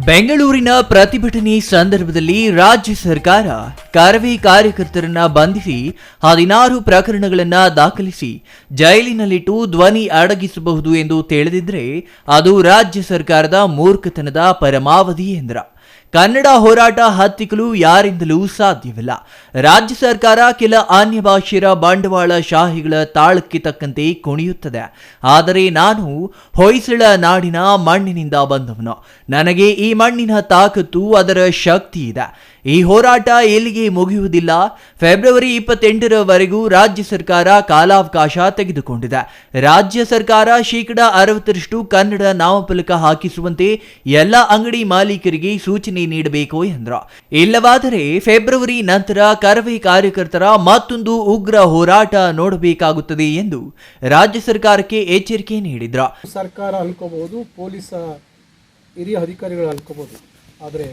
ಬೆಂಗಳೂರಿನ ಪ್ರತಿಭಟನೆ ಸಂದರ್ಭದಲ್ಲಿ ರಾಜ್ಯ ಸರ್ಕಾರ ಕರವೇ ಕಾರ್ಯಕರ್ತರನ್ನ ಬಂಧಿಸಿ 16 ಪ್ರಕರಣಗಳನ್ನು ದಾಖಲಿಸಿ ಜೈಲಿನಲ್ಲಿಟ್ಟು ಧ್ವನಿ ಅಡಗಿಸಬಹುದು ಎಂದು ತಿಳಿದಿದ್ರೆ ಅದು ರಾಜ್ಯ ಸರ್ಕಾರದ ಮೂರ್ಖತನದ ಪರಮಾವಧಿ ಎಂದರು. ಕನ್ನಡ ಹೋರಾಟ ಹತ್ತಿಕ್ಕಲು ಯಾರಿಂದಲೂ ಸಾಧ್ಯವಿಲ್ಲ. ರಾಜ್ಯ ಸರ್ಕಾರ ಕೆಲ ಅನ್ಯ ಭಾಷೆಯ ಬಂಡವಾಳ ಶಾಹಿಗಳ ತಾಳಕ್ಕೆ ತಕ್ಕಂತೆ ಕುಣಿಯುತ್ತದೆ. ಆದರೆ ನಾನು ಹೊಯ್ಸಳ ನಾಡಿನ ಮಣ್ಣಿನಿಂದ ಬಂದವನು. ನನಗೆ ಈ ಮಣ್ಣಿನ ತಾಕತ್ತು, ಅದರ ಶಕ್ತಿ ಇದೆ. ಈ ಹೋರಾಟ ಎಲ್ಲಿಗೆ ಮುಗಿಯುವುದಿಲ್ಲ. ಫೆಬ್ರವರಿ 28ರವರೆಗೂ ರಾಜ್ಯ ಸರ್ಕಾರ ಕಾಲಾವಕಾಶ ತೆಗೆದುಕೊಂಡಿದೆ. ರಾಜ್ಯ ಸರ್ಕಾರ 60% ಕನ್ನಡ ನಾಮಫಲಕ ಹಾಕಿಸುವಂತೆ ಎಲ್ಲ ಅಂಗಡಿ ಮಾಲೀಕರಿಗೆ ಸೂಚನೆ ನೀಡಬೇಕು ಎಂದರು. ಇಲ್ಲವಾದರೆ ಫೆಬ್ರವರಿ ನಂತರ ಕರವೇ ಕಾರ್ಯಕರ್ತರ ಮತ್ತೊಂದು ಉಗ್ರ ಹೋರಾಟ ನೋಡಬೇಕಾಗುತ್ತದೆ ಎಂದು ರಾಜ್ಯ ಸರ್ಕಾರಕ್ಕೆ ಎಚ್ಚರಿಕೆ ನೀಡಿದ್ರು. ಸರ್ಕಾರ ಅನ್ಕೋಬಹುದು, ಪೊಲೀಸ್ ಹಿರಿಯ ಅಧಿಕಾರಿಗಳು ಅನ್ಕೋಬಹುದು, ಆದರೆ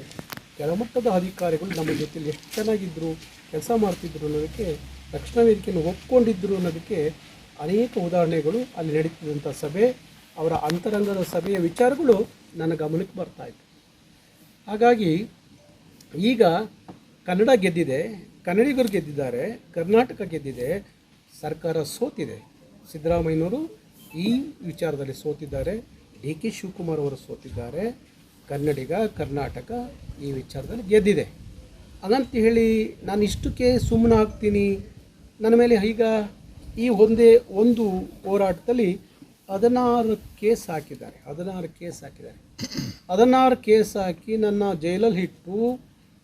ಕೆಳಮಟ್ಟದ ಅಧಿಕಾರಿಗಳು ನಮ್ಮ ಜೊತೆಲಿ ಎಷ್ಟು ಚೆನ್ನಾಗಿದ್ದರು, ಕೆಲಸ ಮಾಡ್ತಿದ್ರು ಅನ್ನೋದಕ್ಕೆ, ರಕ್ಷಣಾ ವೇದಿಕೆಯನ್ನು ಒಪ್ಕೊಂಡಿದ್ದರು ಅನ್ನೋದಕ್ಕೆ ಅನೇಕ ಉದಾಹರಣೆಗಳು ಅಲ್ಲಿ ನಡೀತಿದ್ದಂಥ ಸಭೆ, ಅವರ ಅಂತರಂಗದ ಸಭೆಯ ವಿಚಾರಗಳು ನನ್ನ ಗಮನಕ್ಕೆ ಬರ್ತಾಯಿತ್ತು. ಹಾಗಾಗಿ ಈಗ ಕನ್ನಡ ಗೆದ್ದಿದೆ, ಕನ್ನಡಿಗರು ಗೆದ್ದಿದ್ದಾರೆ, ಕರ್ನಾಟಕ ಗೆದ್ದಿದೆ, ಸರ್ಕಾರ ಸೋತಿದೆ. ಸಿದ್ದರಾಮಯ್ಯನವರು ಈ ವಿಚಾರದಲ್ಲಿ ಸೋತಿದ್ದಾರೆ, ಡಿ ಕೆ ಶಿವಕುಮಾರ್ ಅವರು ಸೋತಿದ್ದಾರೆ. ಕನ್ನಡಿಗ, ಕರ್ನಾಟಕ ಈ ವಿಚಾರದಲ್ಲಿ ಗೆದ್ದಿದೆ. ಹಾಗಂತ ಹೇಳಿ ನಾನು ಇಷ್ಟಕ್ಕೆ ಸುಮ್ಮನೆ ಆಗ್ತೀನಿ, ನನ್ನ ಮೇಲೆ ಈಗ ಈ ಒಂದು ಹೋರಾಟದಲ್ಲಿ 16 ಕೇಸ್ ಹಾಕಿದ್ದಾರೆ. 16 ಕೇಸ್ ಹಾಕಿ ನನ್ನ ಜೈಲಲ್ಲಿ ಇಟ್ಟು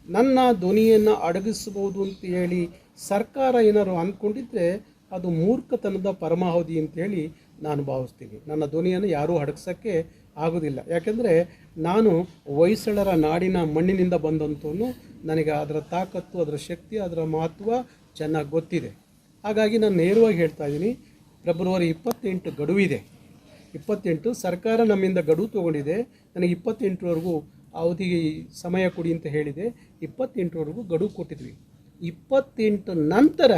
ನನ್ನ ಧ್ವನಿಯನ್ನು ಅಡಗಿಸ್ಬೋದು ಅಂತ ಹೇಳಿ ಸರ್ಕಾರ ಏನಾದ್ರು ಅಂದ್ಕೊಂಡಿದ್ರೆ ಅದು ಮೂರ್ಖತನದ ಪರಮಾವಧಿ ಅಂತೇಳಿ ನಾನು ಭಾವಿಸ್ತೀನಿ. ನನ್ನ ಧ್ವನಿಯನ್ನು ಯಾರೂ ಅಡಗಿಸೋಕ್ಕೆ ಆಗೋದಿಲ್ಲ. ಯಾಕೆಂದರೆ ನಾನು ಹೊಯ್ಸಳರ ನಾಡಿನ ಮಣ್ಣಿನಿಂದ ಬಂದಂಥವನು. ನನಗೆ ಅದರ ತಾಕತ್ತು, ಅದರ ಶಕ್ತಿ, ಅದರ ಮಹತ್ವ ಚೆನ್ನಾಗಿ ಗೊತ್ತಿದೆ. ಹಾಗಾಗಿ ನಾನು ನೇರವಾಗಿ ಹೇಳ್ತಾ ಇದ್ದೀನಿ, ಫೆಬ್ರವರಿ 28 ಗಡುವಿದೆ. 28 ಸರ್ಕಾರ ನಮ್ಮಿಂದ ಗಡುವು ತೊಗೊಂಡಿದೆ. ನನಗೆ 28ರವರೆಗೂ ಅವಧಿಗೆ ಸಮಯ ಕೊಡಿ ಅಂತ ಹೇಳಿದೆ. 28ರವರೆಗೂ ಗಡುವು ಕೊಟ್ಟಿದ್ವಿ. 28 ನಂತರ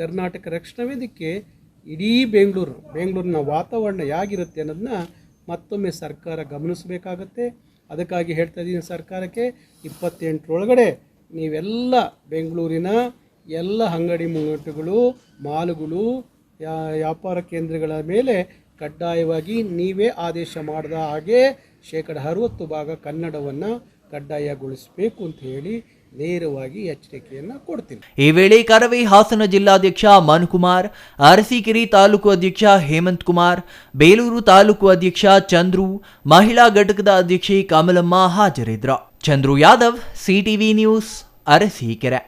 ಕರ್ನಾಟಕ ರಕ್ಷಣಾ ವೇದಿಕೆ ಇಡೀ ಬೆಂಗಳೂರಿನ ವಾತಾವರಣ ಹೇಗಿರುತ್ತೆ ಅನ್ನೋದನ್ನ ಮತ್ತೊಮ್ಮೆ ಸರ್ಕಾರ ಗಮನಿಸಬೇಕಾಗತ್ತೆ. ಅದಕ್ಕಾಗಿ ಹೇಳ್ತಾ ಇದ್ದೀನಿ ಸರ್ಕಾರಕ್ಕೆ, 28ರೊಳಗಡೆ ನೀವೆಲ್ಲ ಬೆಂಗಳೂರಿನ ಎಲ್ಲ ಅಂಗಡಿ ಮುಂಗಟ್ಟುಗಳು, ಮಾಲುಗಳು, ವ್ಯಾಪಾರ ಕೇಂದ್ರಗಳ ಮೇಲೆ ಕಡ್ಡಾಯವಾಗಿ ನೀವೇ ಆದೇಶ ಮಾಡಿದ ಹಾಗೆ 60% ಕನ್ನಡವನ್ನು ಕಡ್ಡಾಯಗೊಳಿಸಬೇಕು ಅಂತ ಹೇಳಿ ನೇರವಾಗಿ ಎಚ್ಚರಿಕೆಯನ್ನು ಕೊಡ್ತೀನಿ. ಈ ವೇಳೆ ಕರವೇ ಹಾಸನ ಜಿಲ್ಲಾಧ್ಯಕ್ಷ ಮನುಕುಮಾರ್, ಅರಸೀಕೆರೆ ತಾಲೂಕು ಅಧ್ಯಕ್ಷ ಹೇಮಂತ್ ಕುಮಾರ್, ಬೇಲೂರು ತಾಲೂಕು ಅಧ್ಯಕ್ಷ ಚಂದ್ರು, ಮಹಿಳಾ ಘಟಕದ ಅಧ್ಯಕ್ಷೆ ಕಮಲಮ್ಮ ಹಾಜರಿದ್ದರು. Chandru Yadav, CTV news, Arsikere.